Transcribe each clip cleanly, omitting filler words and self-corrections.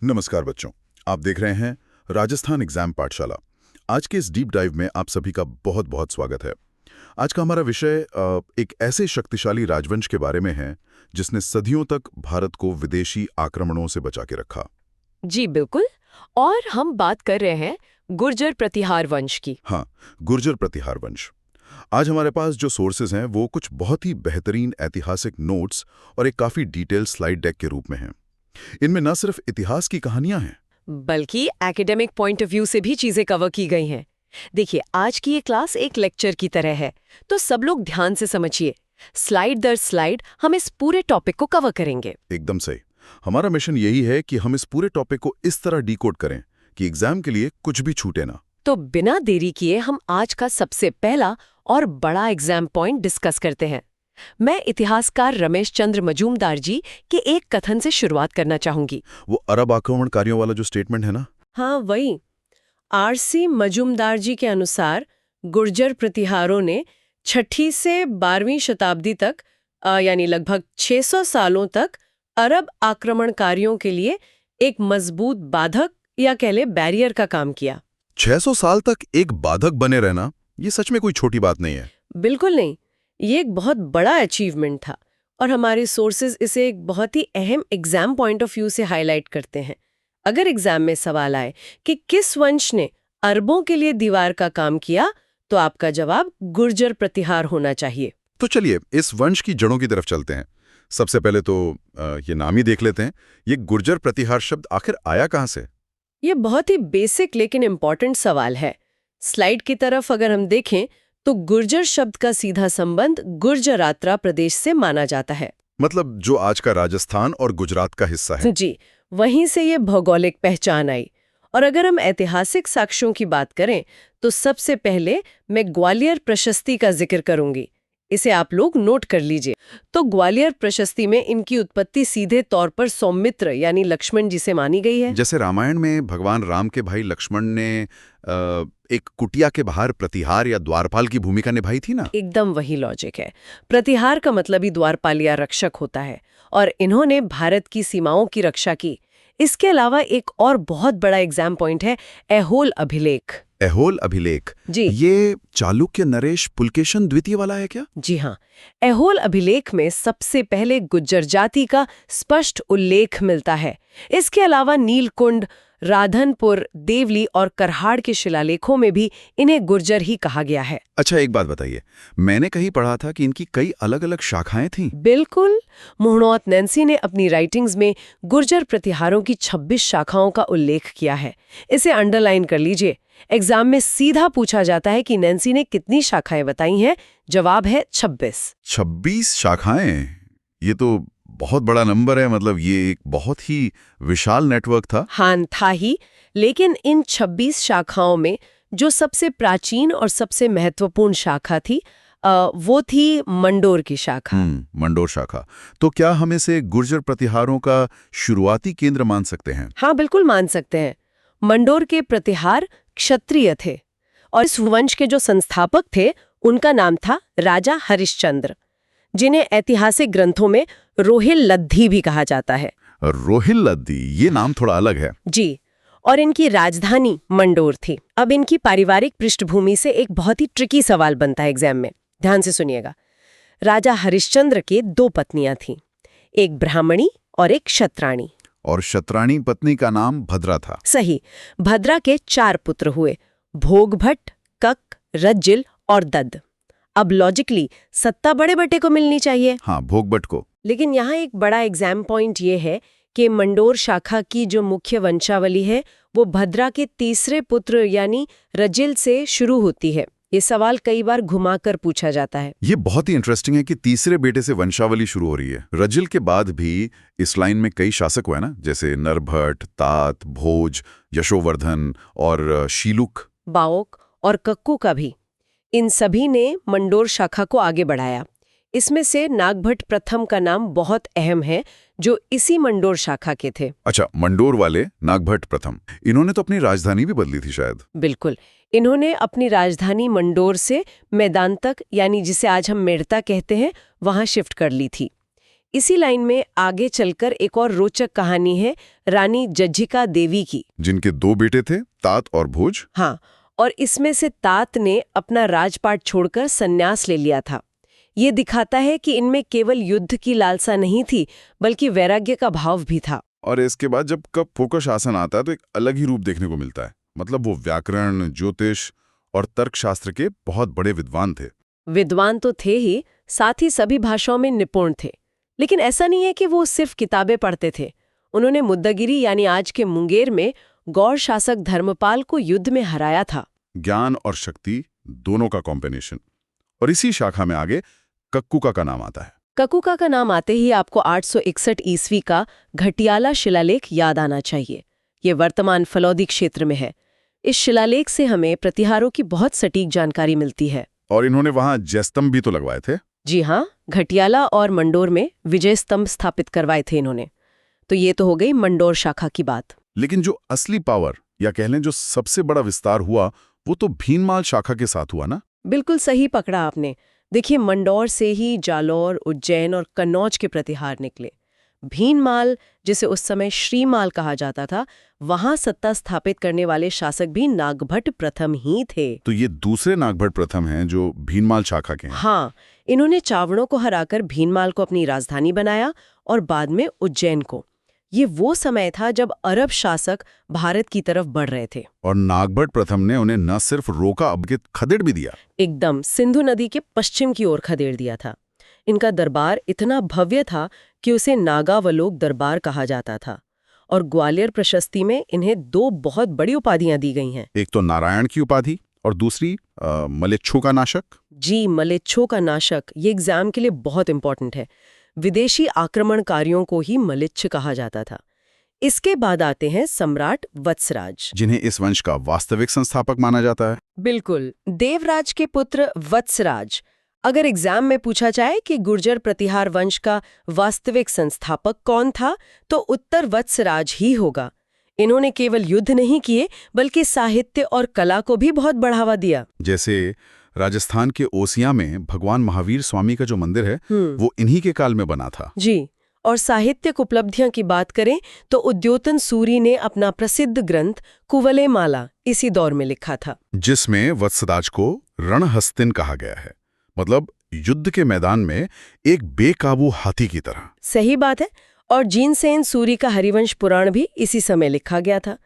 नमस्कार बच्चों, आप देख रहे हैं राजस्थान एग्जाम पाठशाला। आज के इस डीप डाइव में आप सभी का बहुत बहुत स्वागत है। आज का हमारा विषय एक ऐसे शक्तिशाली राजवंश के बारे में है जिसने सदियों तक भारत को विदेशी आक्रमणों से बचा के रखा। जी बिल्कुल। और हम बात कर रहे हैं गुर्जर प्रतिहार वंश की। हाँ, गुर्जर प्रतिहार वंश। आज हमारे पास जो सोर्सेज हैं वो कुछ बहुत ही बेहतरीन ऐतिहासिक नोट्स और एक काफ़ी डिटेल स्लाइड डेक के रूप में हैं। इनमें न सिर्फ इतिहास की कहानियां हैं बल्कि एकेडमिक पॉइंट ऑफ व्यू से भी चीजें कवर की गई हैं। देखिए, आज की ये क्लास एक लेक्चर की तरह है, तो सब लोग ध्यान से समझिए। स्लाइड दर स्लाइड हम इस पूरे टॉपिक को कवर करेंगे। एकदम सही। हमारा मिशन यही है कि हम इस पूरे टॉपिक को इस तरह डिकोड करें कि एग्जाम के लिए कुछ भी छूटे ना। तो बिना देरी किए हम आज का सबसे पहला और बड़ा एग्जाम पॉइंट डिस्कस करते हैं। मैं इतिहासकार रमेश चंद्र मजूमदार जी के एक कथन से शुरुआत करना चाहूंगी। वो अरब आक्रमणकारियों वाला जो स्टेटमेंट है ना। हाँ, वही। आरसी मजूमदार जी के अनुसार गुर्जर प्रतिहारों ने 6ठी से 12वीं शताब्दी तक यानी लगभग 600 सालों तक अरब आक्रमणकारियों के लिए एक मजबूत बाधक या कह ले बैरियर का काम किया। 600 साल तक एक बाधक बने रहना, ये सच में कोई छोटी बात नहीं है। बिल्कुल नहीं, ये एक बहुत बड़ा अचीवमेंट था और हमारे सोर्सेज इसे एक बहुत ही अहम एग्जाम पॉइंट ऑफ व्यू से हाईलाइट करते हैं। अगर एग्जाम में सवाल आए कि किस वंश ने अरबों के लिए दीवार का काम किया, तो आपका जवाब गुर्जर प्रतिहार होना चाहिए। तो चलिए इस वंश की जड़ों की तरफ चलते हैं। सबसे पहले तो ये नाम ही देख लेते हैं। ये गुर्जर प्रतिहार शब्द आखिर आया कहाँ से? ये बहुत ही बेसिक लेकिन इम्पॉर्टेंट सवाल है। स्लाइड की तरफ अगर हम देखें तो गुर्जर शब्द का सीधा संबंध गुर्जरात्रा प्रदेश से माना जाता है। मतलब जो आज का राजस्थान और गुजरात का हिस्सा है। जी, वहीं से ये भौगोलिक पहचान आई। और अगर हम ऐतिहासिक साक्ष्यों की बात करें तो सबसे पहले मैं ग्वालियर प्रशस्ति का जिक्र करूंगी। इसे आप लोग नोट कर लीजिए। तो ग्वालियर प्रशस्ति में इनकी उत्पत्ति सीधे तौर पर सौमित्र यानी लक्ष्मण जी से मानी गई है। जैसे रामायण में भगवान राम के भाई लक्ष्मण ने एक कुटिया के बाहर प्रतिहार या द्वारपाल की भूमिका निभाई थी ना। एकदम वही लॉजिक है। प्रतिहार का मतलब ही द्वारपाल या रक्षक होता है और इन्होंने भारत की सीमाओं की रक्षा की। इसके अलावा एक और बहुत बड़ा एग्जाम पॉइंट है ऐहोल अभिलेख। ऐहोल अभिलेख जी, ये चालुक्य नरेश पुलकेशन द्वितीय वाला है क्या? जी हाँ। ऐहोल अभिलेख में सबसे पहले गुज्जर जाति का स्पष्ट उल्लेख मिलता है। इसके अलावा नीलकुंड, राधनपुर, देवली और करहाड़ के शिलालेखों में भी इन्हें गुर्जर ही कहा गया है। अच्छा, एक बात बताइए, मैंने कहीं पढ़ा था कि इनकी कई अलग अलग शाखाएं थीं। बिल्कुल। मुहणोत नैन्सी ने अपनी राइटिंग्स में गुर्जर प्रतिहारों की 26 शाखाओं का उल्लेख किया है। इसे अंडरलाइन कर लीजिए। एग्जाम में सीधा पूछा जाता है कि नैन्सी ने कितनी शाखाएं बताई हैं। जवाब है 26। 26 शाखाएं, ये तो बहुत बड़ा नंबर है। मतलब ये एक बहुत ही विशाल नेटवर्क था। हाँ, था ही। लेकिन इन 26 शाखाओं में जो सबसे प्राचीन और सबसे महत्वपूर्ण शाखा थी वो थी मंडोर की शाखा। मंडोर शाखा। तो क्या हम इसे गुर्जर प्रतिहारों का शुरुआती केंद्र मान सकते हैं? हाँ, बिल्कुल मान सकते हैं। मंडोर के प्रतिहार क्षत्रिय थे और इस वंश के जो संस्थापक थे उनका नाम था राजा हरिश्चंद्र, जिन्हें ऐतिहासिक ग्रंथों में रोहिल लद्दी भी कहा जाता है। रोहिल लद्दी, ये नाम थोड़ा अलग है। जी, और इनकी राजधानी मंडोर थी। अब इनकी पारिवारिक पृष्ठभूमि से एक बहुत ही ट्रिकी सवाल बनता है एग्जाम में। ध्यान से सुनिएगा। राजा हरिश्चंद्र के 2 पत्नियां थीं, एक ब्राह्मणी और एक क्षत्राणी। और क्षत्राणी पत्नी का नाम भद्रा था। सही। भद्रा के 4 पुत्र हुए, भोगभट्ट, कक, रज्जिल और दद्द। अब लॉजिकली सत्ता बड़े बेटे को मिलनी चाहिए। हाँ, भोगभट्ट को। लेकिन यहाँ एक बड़ा एग्जाम पॉइंट ये है कि मंडोर शाखा की जो मुख्य वंशावली है वो भद्रा के तीसरे पुत्र यानी रजिल से शुरू होती है। ये सवाल कई बार घुमाकर पूछा जाता है। ये बहुत ही इंटरेस्टिंग है कि तीसरे बेटे से वंशावली शुरू हो रही है। रजिल के बाद भी इस लाइन में कई शासक हुए ना, जैसे नरभट्ट, तात, भोज, यशोवर्धन और शीलुक, बाओक और कक्कू का भी। इन सभी ने मंडोर शाखा को आगे बढ़ाया। इसमें से नागभट्ट प्रथम का नाम बहुत अहम है, जो इसी मंडोर शाखा के थे। अच्छा, मंडोर वाले नागभट्ट प्रथम, इन्होंने तो अपनी राजधानी भी बदली थी शायद। बिल्कुल। इन्होंने अपनी राजधानी मंडोर से मैदान तक, यानी जिसे आज हम मेड़ता कहते हैं, वहां शिफ्ट कर ली थी। इसी लाइन में आगे चलकर एक और रोचक कहानी है रानी जज्जिका देवी की। जिनके 2 बेटे थे, तात और भोज। हाँ, और इसमें से तात ने अपना राजपाट छोड़कर संन्यास ले लिया था। ये दिखाता है कि इनमें केवल युद्ध की लालसा नहीं थी, बल्कि वैराग्य का भाव भी था। और इसके बाद जब कप्पू का शासन आता है तो एक अलग ही रूप देखने को मिलता है। मतलब वो व्याकरण, ज्योतिष और तर्कशास्त्र के बहुत बड़े विद्वान थे। विद्वान तो थे ही, साथ ही सभी भाषाओं में निपुण थे। लेकिन ऐसा नहीं है कि वो सिर्फ किताबें पढ़ते थे। उन्होंने मुद्दगिरी यानी आज के मुंगेर में गौड़ शासक धर्मपाल को युद्ध में हराया था। ज्ञान और शक्ति दोनों का कॉम्बिनेशन। और इसी शाखा में आगे कक्कुका का नाम आता है। ककुका का नाम आते ही आपको 861 ईस्वी का घटियाला शिलालेख याद आना चाहिए। ये वर्तमान फलौदी क्षेत्र में है। इस शिलालेख से हमें प्रतिहारों की बहुत सटीक जानकारी मिलती है। और इन्होंने वहां जयस्तंभ भी तो लगवाए थे। जी हाँ, घटियाला और मंडोर में विजय स्तंभ स्थापित करवाए थे इन्होंने। तो ये तो हो गई मंडोर शाखा की बात। लेकिन जो असली पावर या कह लें जो सबसे बड़ा विस्तार हुआ वो तो भीनमाल शाखा के साथ हुआ ना। बिल्कुल सही पकड़ा आपने। देखिए, मंडौर से ही जालौर, उज्जैन और कन्नौज के प्रतिहार निकले। भीनमाल, जिसे उस समय श्रीमाल कहा जाता था, वहां सत्ता स्थापित करने वाले शासक भी नागभट्ट प्रथम ही थे। तो ये दूसरे नागभट्ट प्रथम हैं जो भीनमाल शाखा के हैं। हाँ, इन्होंने चावड़ों को हराकर भीनमाल को अपनी राजधानी बनाया और बाद में उज्जैन को। ये वो समय था जब अरब शासक भारत की तरफ बढ़ रहे थे। और नागभट्ट प्रथम ने उन्हें न सिर्फ रोका बल्कि खदेड़ भी दिया। एकदम सिंधु नदी के पश्चिम की ओर खदेड़ दिया था। इनका दरबार इतना भव्य था कि उसे नागावलोक दरबार कहा जाता था। और ग्वालियर प्रशस्ति में इन्हें 2 बहुत बड़ी उपाधियां दी गई हैं। एक तो नारायण की उपाधि और दूसरी मलेच्छों का नाशक। जी, मलेच्छों का नाशक, ये एग्जाम के लिए बहुत इंपॉर्टेंट है। विदेशी आक्रमणकारियों को ही मलेच्छ कहा जाता था। इसके बाद आते हैं सम्राट वत्सराज, जिन्हें इस वंश का वास्तविक संस्थापक माना जाता है। बिल्कुल, देवराज के पुत्र वत्सराज। अगर एग्जाम में पूछा जाए कि गुर्जर प्रतिहार वंश का वास्तविक संस्थापक कौन था, तो उत्तर वत्सराज ही होगा। इन्होंने केवल युद्ध नहीं किए, बल्कि साहित्य और कला को भी बहुत बढ़ावा दिया। जैसे राजस्थान के ओसिया में भगवान महावीर स्वामी का जो मंदिर है वो इन्हीं के काल में बना था। जी, और साहित्यिक उपलब्धियां की बात करें तो उद्योतन सूरी ने अपना प्रसिद्ध ग्रंथ कुवलेमाला इसी दौर में लिखा था, जिसमें वत्सराज को रणहस्तिन कहा गया है। मतलब युद्ध के मैदान में एक बेकाबू हाथी की तरह। सही बात है। और जीनसेन सूरी का हरिवंश पुराण भी इसी समय लिखा गया था।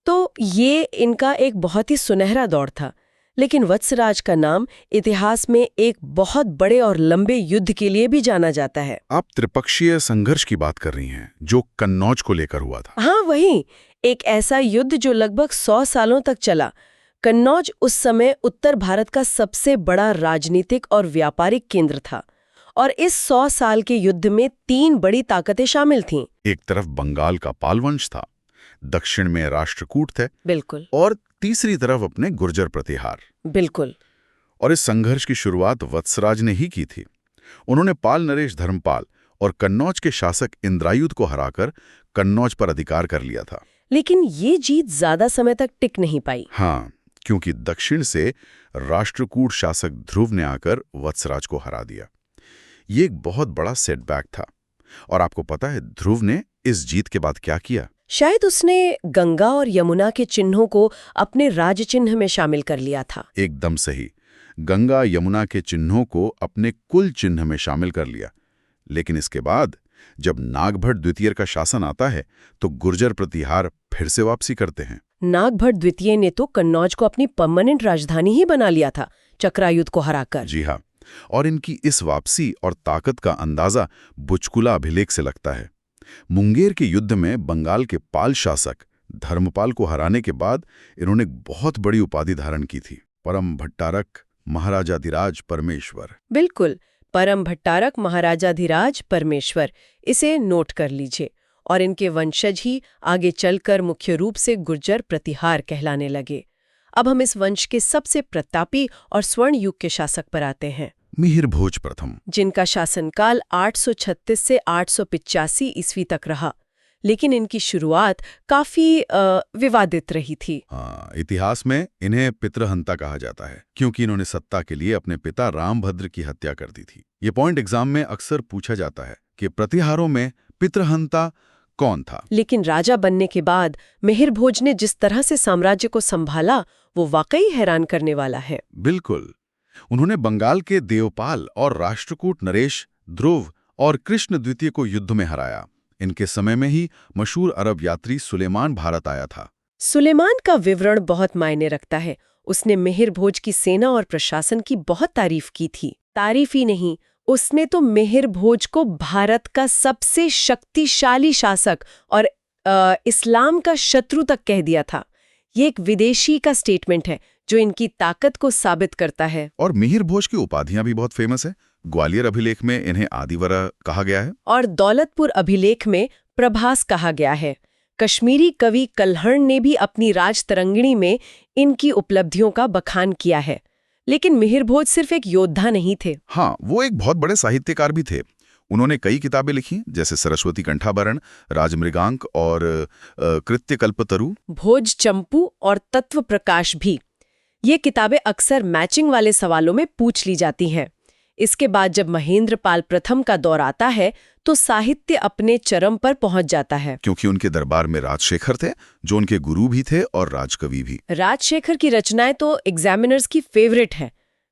तो ये इनका एक बहुत ही सुनहरा दौर था। लेकिन वत्सराज का नाम इतिहास में एक बहुत बड़े और लंबे युद्ध के लिए भी जाना जाता है। आप त्रिपक्षीय संघर्ष की बात कर रही हैं, जो कन्नौज को लेकर हुआ था। हाँ, वही, एक ऐसा युद्ध जो लगभग 100 सालों तक चला। कन्नौज उस समय उत्तर भारत का सबसे बड़ा राजनीतिक और व्यापारिक केंद्र था। और इस 100 साल के युद्ध में 3 बड़ी ताकतें शामिल थीं। एक तरफ बंगाल का पाल वंश था, दक्षिण में राष्ट्रकूट थे, बिल्कुल, और तीसरी तरफ अपने गुर्जर प्रतिहार। बिल्कुल। और इस संघर्ष की शुरुआत वत्सराज ने ही की थी। उन्होंने पाल नरेश धर्मपाल और कन्नौज के शासक इंद्रायुध को हराकर कन्नौज पर अधिकार कर लिया था। लेकिन ये जीत ज्यादा समय तक टिक नहीं पाई। हाँ, क्योंकि दक्षिण से राष्ट्रकूट शासक ध्रुव ने आकर वत्सराज को हरा दिया। ये एक बहुत बड़ा सेटबैक था। और आपको पता है ध्रुव ने इस जीत के बाद क्या किया? शायद उसने गंगा और यमुना के चिन्हों को अपने राज चिन्ह में शामिल कर लिया था। एकदम सही, गंगा यमुना के चिन्हों को अपने कुल चिन्ह में शामिल कर लिया। लेकिन इसके बाद जब नागभट्ट द्वितीय का शासन आता है तो गुर्जर प्रतिहार फिर से वापसी करते हैं। नागभट्ट द्वितीय ने तो कन्नौज को अपनी परमानेंट राजधानी ही बना लिया था, चक्रायुध को हराकर। जी हाँ, और इनकी इस वापसी और ताकत का अंदाजा बुचकुला अभिलेख से लगता है। मुंगेर के युद्ध में बंगाल के पाल शासक धर्मपाल को हराने के बाद इन्होंने बहुत बड़ी उपाधि धारण की थी, परम भट्टारक महाराजाधिराज परमेश्वर। बिल्कुल, परम भट्टारक महाराजाधिराज परमेश्वर, इसे नोट कर लीजिए। और इनके वंशज ही आगे चलकर मुख्य रूप से गुर्जर प्रतिहार कहलाने लगे। अब हम इस वंश के सबसे प्रतापी और स्वर्ण युग के शासक पर आते हैं, मिहिर भोज प्रथम, जिनका शासनकाल 836 से 885 ईस्वी तक रहा। लेकिन इनकी शुरुआत काफी विवादित रही थी। इतिहास में इन्हें पितृहंता कहा जाता है, क्योंकि इन्होंने सत्ता के लिए अपने पिता रामभद्र की हत्या कर दी थी। ये पॉइंट एग्जाम में अक्सर पूछा जाता है। कि प्रतिहारों में पितृहंता कौन था। लेकिन राजा बनने के बाद मिहिर भोज ने जिस तरह से साम्राज्य को संभाला वो वाकई हैरान करने वाला है। बिल्कुल। उन्होंने बंगाल के देवपाल और राष्ट्रकूट नरेश, ध्रुव और कृष्ण द्वितीय को युद्ध में हराया। इनके समय में ही मशहूर अरब यात्री सुलेमान भारत आया था। सुलेमान का विवरण बहुत मायने रखता है। उसने मिहिर भोज की सेना और प्रशासन की बहुत तारीफ की थी। तारीफ ही नहीं, उसने तो मिहिर भोज को भारत का सबसे शक्तिशाली शासक और इस्लाम का शत्रु तक कह दिया था। ये एक विदेशी का स्टेटमेंट है जो इनकी ताकत को साबित करता है। और मिहिर भोज की उपाधियां भी बहुत फेमस है। ग्वालियर अभिलेख में इन्हें आदिवरा कहा गया है और दौलतपुर अभिलेख में प्रभास कहा गया है। कश्मीरी कवि कल्हण ने भी अपनी राजतरंगिणी में इनकी उपलब्धियों का बखान किया है। लेकिन मिहिर भोज सिर्फ एक योद्धा नहीं थे। हाँ, वो एक बहुत बड़े साहित्यकार भी थे। उन्होंने कई किताबें लिखी, जैसे सरस्वती कंठाभरण, राजमृगांक और कृत्यकल्पतरु, भोज चंपू और तत्व प्रकाश भी। ये किताबें अक्सर मैचिंग वाले सवालों में पूछ ली जाती हैं। इसके बाद जब महेंद्रपाल प्रथम का दौर आता है तो साहित्य अपने चरम पर पहुंच जाता है। क्योंकि उनके दरबार में राजशेखर थे, जो उनके गुरु भी थे और राजकवि भी। राजशेखर की रचनाएं तो एग्जामिनर्स की फेवरेट हैं।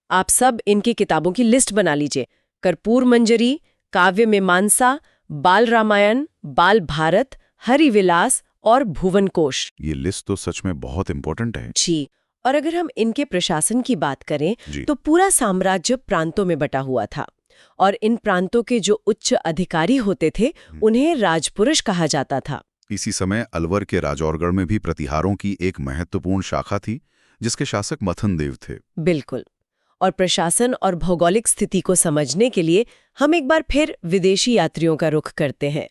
आप सब इनकी किताबों की लिस्ट बना लीजिए। कर्पूर मंजरी, काव्य मीमांसा, बाल रामायण, बाल भारत, हरिविलास और भुवन कोश। ये लिस्ट तो सच में बहुत इंपॉर्टेंट है। जी। और अगर हम इनके प्रशासन की बात करें तो पूरा साम्राज्य प्रांतों में बटा हुआ था और इन प्रांतों के जो उच्च अधिकारी होते थे उन्हें राजपुरुष कहा जाता था। इसी समय अलवर के राजौरगढ़ में भी प्रतिहारों की एक महत्वपूर्ण शाखा थी, जिसके शासक मथन देव थे। बिल्कुल। और प्रशासन और भौगोलिक स्थिति को समझने के लिए हम एक बार फिर विदेशी यात्रियों का रुख करते हैं।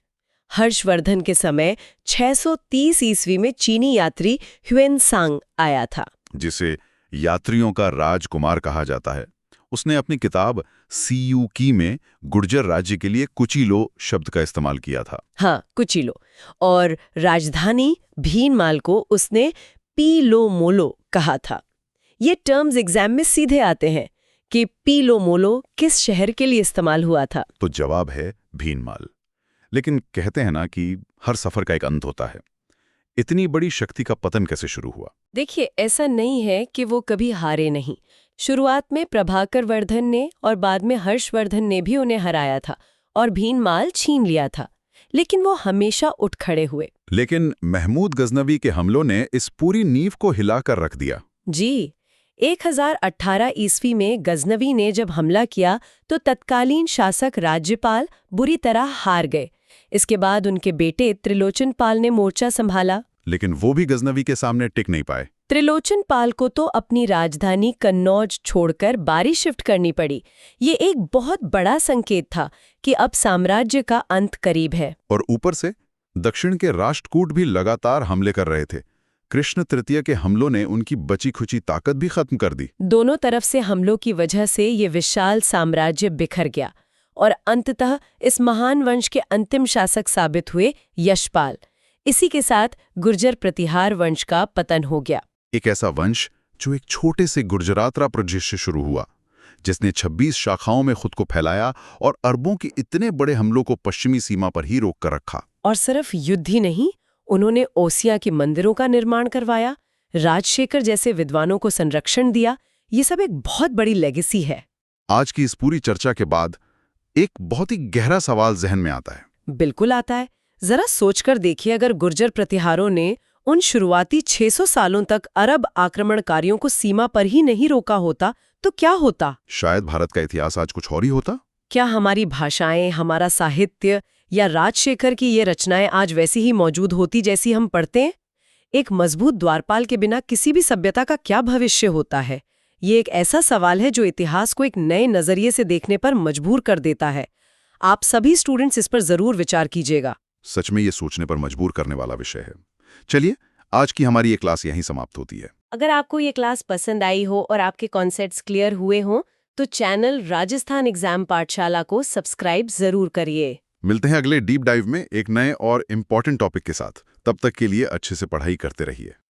हर्षवर्धन के समय 630 ईस्वी में चीनी यात्री ह्वेनसांग आया था, जिसे यात्रियों का राजकुमार कहा जाता है। उसने अपनी किताब सीयूकी में गुर्जर राज्य के लिए कुचिलो शब्द का इस्तेमाल किया था। हाँ, कुचिलो। और राजधानी भीनमाल को उसने पीलोमोलो कहा था। ये टर्म्स एग्जाम में सीधे आते हैं कि पीलोमोलो किस शहर के लिए इस्तेमाल हुआ था। तो जवाब है भीनमाल। लेकिन कहते हैं ना कि हर सफर का एक अंत होता है। इतनी बड़ी शक्ति का पतन कैसे शुरू हुआ? देखिए, ऐसा नहीं है कि वो कभी हारे नहीं। शुरुआत में प्रभाकर वर्धन ने और बाद में हर्षवर्धन ने भी उन्हें हराया था और भीनमाल छीन लिया था, लेकिन वो हमेशा उठ खड़े हुए। लेकिन महमूद गजनवी के हमलों ने इस पूरी नींव को हिलाकर रख दिया। जी। 1018 ईस्वी में गजनवी ने जब हमला किया तो तत्कालीन शासक राज्यपाल बुरी तरह हार गए। इसके बाद उनके बेटे त्रिलोचन पाल ने मोर्चा संभाला, लेकिन वो भी गजनवी के सामने टिक नहीं पाए। त्रिलोचन पाल को तो अपनी राजधानी कन्नौज छोड़कर बारी शिफ्ट करनी पड़ी। ये एक बहुत बड़ा संकेत था कि अब साम्राज्य का अंत करीब है। और ऊपर से दक्षिण के राष्ट्रकूट भी लगातार हमले कर रहे थे। कृष्ण तृतीय के हमलों ने उनकी बची खुची ताकत भी खत्म कर दी। दोनों तरफ से हमलों की वजह से ये विशाल साम्राज्य बिखर गया और अंततः इस महान वंश के अंतिम शासक साबित हुए यशपाल। इसी के साथ गुर्जर प्रतिहार वंश का पतन हो गया। एक ऐसा वंश जो एक छोटे से गुर्जरातरा प्रदेश से शुरू हुआ, जिसने 26 शाखाओं में खुद को फैलाया और अरबों के इतने बड़े हमलों को पश्चिमी सीमा पर ही रोक कर रखा। और सिर्फ युद्ध ही नहीं, उन्होंने ओसिया के मंदिरों का निर्माण करवाया, राजशेखर जैसे विद्वानों को संरक्षण दिया। ये सब एक बहुत बड़ी लेगेसी है। आज की इस पूरी चर्चा के बाद एक बहुत ही गहरा सवाल जहन में आता है। बिल्कुल आता है। जरा सोचकर देखिए, अगर गुर्जर प्रतिहारों ने उन शुरुआती 600 सालों तक अरब आक्रमणकारियों को सीमा पर ही नहीं रोका होता तो क्या होता? शायद भारत का इतिहास आज कुछ और ही होता। क्या हमारी भाषाएं, हमारा साहित्य या राजशेखर की ये रचनाएं आज वैसी ही मौजूद होती जैसी हम पढ़ते हैं? एक मजबूत द्वारपाल के बिना किसी भी सभ्यता का क्या भविष्य होता है? ये एक ऐसा सवाल है जो इतिहास को एक नए नजरिए से देखने पर मजबूर कर देता है। आप सभी स्टूडेंट्स इस पर जरूर विचार कीजिएगा। सच में ये सोचने पर मजबूर करने वाला विषय है। चलिए, आज की हमारी ये क्लास यहीं समाप्त होती है। अगर आपको ये क्लास पसंद आई हो और आपके कॉन्सेप्ट्स क्लियर हुए हों तो चैनल राजस्थान एग्जाम पाठशाला को सब्सक्राइब जरूर करिए। मिलते हैं अगले डीप डाइव में एक नए और इम्पॉर्टेंट टॉपिक के साथ। तब तक के लिए अच्छे से पढ़ाई करते रहिए।